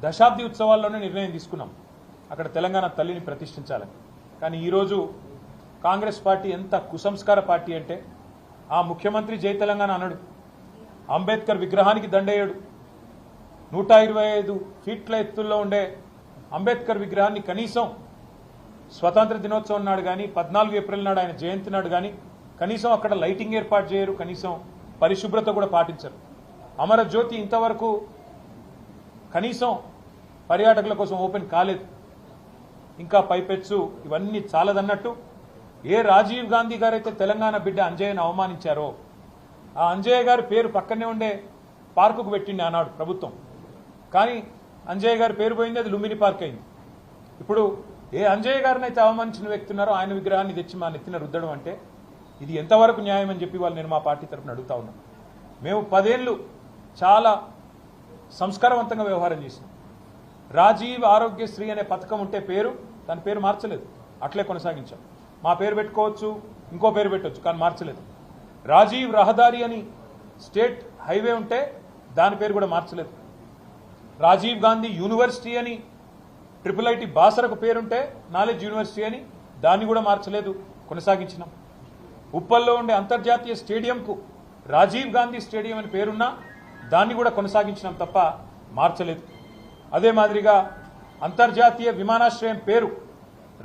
దశాబ్ది ఉత్సవాల్లోనే నిర్ణయం తీసుకున్నాం అక్కడ తెలంగాణ తల్లిని ప్రతిష్ఠించాలని. కానీ ఈరోజు కాంగ్రెస్ పార్టీ ఎంత కుసంస్కార పార్టీ అంటే ఆ ముఖ్యమంత్రి జై తెలంగాణ అనడు, అంబేద్కర్ విగ్రహానికి దండేయడు, 125 ఫీట్ల ఎత్తుల్లో ఉండే అంబేద్కర్ విగ్రహాన్ని కనీసం స్వతంత్ర దినోత్సవం నాడు కానీ 14 ఏప్రిల్ నాడు ఆయన జయంతి నాడు కానీ కనీసం అక్కడ లైటింగ్ ఏర్పాటు చేయరు, కనీసం పరిశుభ్రత కూడా పాటించరు. అమరజ్యోతి ఇంతవరకు కనీసం పర్యాటకుల కోసం ఓపెన్ కాలేదు. ఇంకా పైపెచ్చు ఇవన్నీ చాలదన్నట్టు ఏ రాజీవ్ గాంధీ గారైతే తెలంగాణ బిడ్డ అంజయ్యను అవమానించారో ఆ అంజయ్య గారి పేరు పక్కనే ఉండే పార్కుకు పెట్టింది ఆనాడు ప్రభుత్వం. కానీ అంజయ్య గారి పేరు పోయింది, అది లుంబిని పార్క్ అయింది. ఇప్పుడు ఏ అంజయ్య గారిని అయితే అవమానించిన వ్యక్తి ఉన్నారో ఆయన విగ్రహాన్ని తెచ్చి మా నెత్తిన రుద్దడం అంటే ఇది ఎంతవరకు న్యాయం అని చెప్పి వాళ్ళు నేను మా పార్టీ తరఫున అడుగుతా ఉన్నాను. మేము 10 ఏళ్ళు చాలా సంస్కారవంతంగా వ్యవహారం చేసినాం. రాజీవ్ ఆరోగ్యశ్రీ అనే పథకం ఉంటే దాని పేరు మార్చలేదు, అట్లే కొనసాగించాం. మా పేరు పెట్టుకోవచ్చు, ఇంకో పేరు పెట్టవచ్చు, కానీ మార్చలేదు. రాజీవ్ రహదారి అని స్టేట్ హైవే ఉంటే దాని పేరు కూడా మార్చలేదు. రాజీవ్ గాంధీ యూనివర్సిటీ అని IIIT బాసరకు పేరుంటే నాలెడ్జ్ యూనివర్సిటీ అని దాన్ని కూడా మార్చలేదు, కొనసాగించినాం. ఉప్పల్లో ఉండే అంతర్జాతీయ స్టేడియంకు రాజీవ్ గాంధీ స్టేడియం అని పేరున్నా దాన్ని కూడా కొనసాగించినాం తప్ప మార్చలేదు. అదే మాదిరిగా అంతర్జాతీయ విమానాశ్రయం పేరు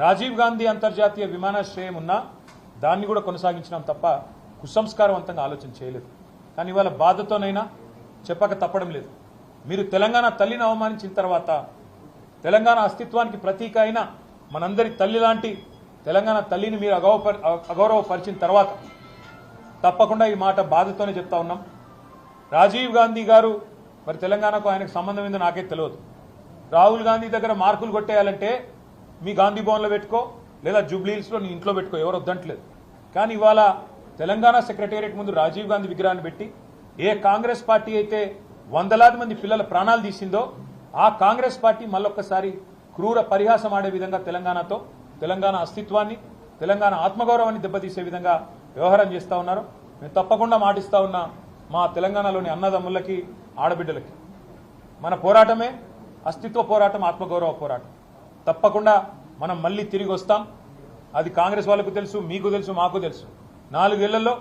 రాజీవ్ గాంధీ అంతర్జాతీయ విమానాశ్రయం ఉన్నా దాన్ని కూడా కొనసాగించినాం తప్ప కుసంస్కారవంతంగా ఆలోచన చేయలేదు. కానీ ఇవాళ బాధతోనైనా చెప్పక తప్పడం లేదు. మీరు తెలంగాణ తల్లిని అవమానించిన తర్వాత, తెలంగాణ అస్తిత్వానికి ప్రతీక అయిన మనందరి తల్లి లాంటి తెలంగాణ తల్లిని మీరు అగౌరవపరిచిన తర్వాత తప్పకుండా ఈ మాట బాధతోనే చెప్తా ఉన్నాం. రాజీవ్ గాంధీ గారు మరి తెలంగాణకు ఆయనకు సంబంధం ఏందో నాకే తెలియదు. రాహుల్ గాంధీ దగ్గర మార్కులు కొట్టేయాలంటే మీ గాంధీ భవన్లో పెట్టుకో, లేదా జూబ్లీహిల్స్లో నీ ఇంట్లో పెట్టుకో, ఎవరు వద్దంటలేదు. కానీ ఇవాళ తెలంగాణ సెక్రటేరియట్ ముందు రాజీవ్ గాంధీ విగ్రహాన్ని పెట్టి ఏ కాంగ్రెస్ పార్టీ అయితే వందలాది మంది పిల్లల ప్రాణాలు తీసిందో ఆ కాంగ్రెస్ పార్టీ మళ్ళొక్కసారి క్రూర పరిహాసం ఆడే విధంగా తెలంగాణతో, తెలంగాణ అస్తిత్వాన్ని, తెలంగాణ ఆత్మగౌరవాన్ని దెబ్బతీసే విధంగా వ్యవహారం చేస్తూ ఉన్నారు. మేము తప్పకుండా మాటిస్తా ఉన్నా మా తెలంగాణలోని అన్నదమ్ములకి, ఆడబిడ్డలకి, మన పోరాటమే అస్తిత్వ పోరాటం, ఆత్మగౌరవ పోరాటం. తప్పకుండా మనం మళ్ళీ తిరిగి వస్తాం. అది కాంగ్రెస్ వాళ్ళకు తెలుసు, మీకు తెలుసు, మాకు తెలుసు. 4 ఏళ్లలో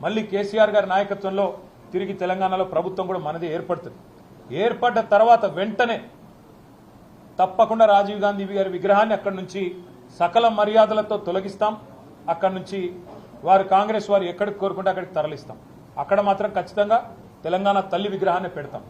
మళ్ళీ కేసీఆర్ గారి నాయకత్వంలో తిరిగి తెలంగాణలో ప్రభుత్వం కూడా మనదే ఏర్పడుతుంది. ఏర్పడ్డ తర్వాత వెంటనే తప్పకుండా రాజీవ్ గాంధీ గారి విగ్రహాన్ని అక్కడి నుంచి సకల మర్యాదలతో తొలగిస్తాం. అక్కడి నుంచి కాంగ్రెస్ వారు ఎక్కడికి కోరుకుంటే అక్కడికి తరలిస్తాం. అక్కడ మాత్రం ఖచ్చితంగా తెలంగాణ తల్లి విగ్రహాన్ని పెడతాం.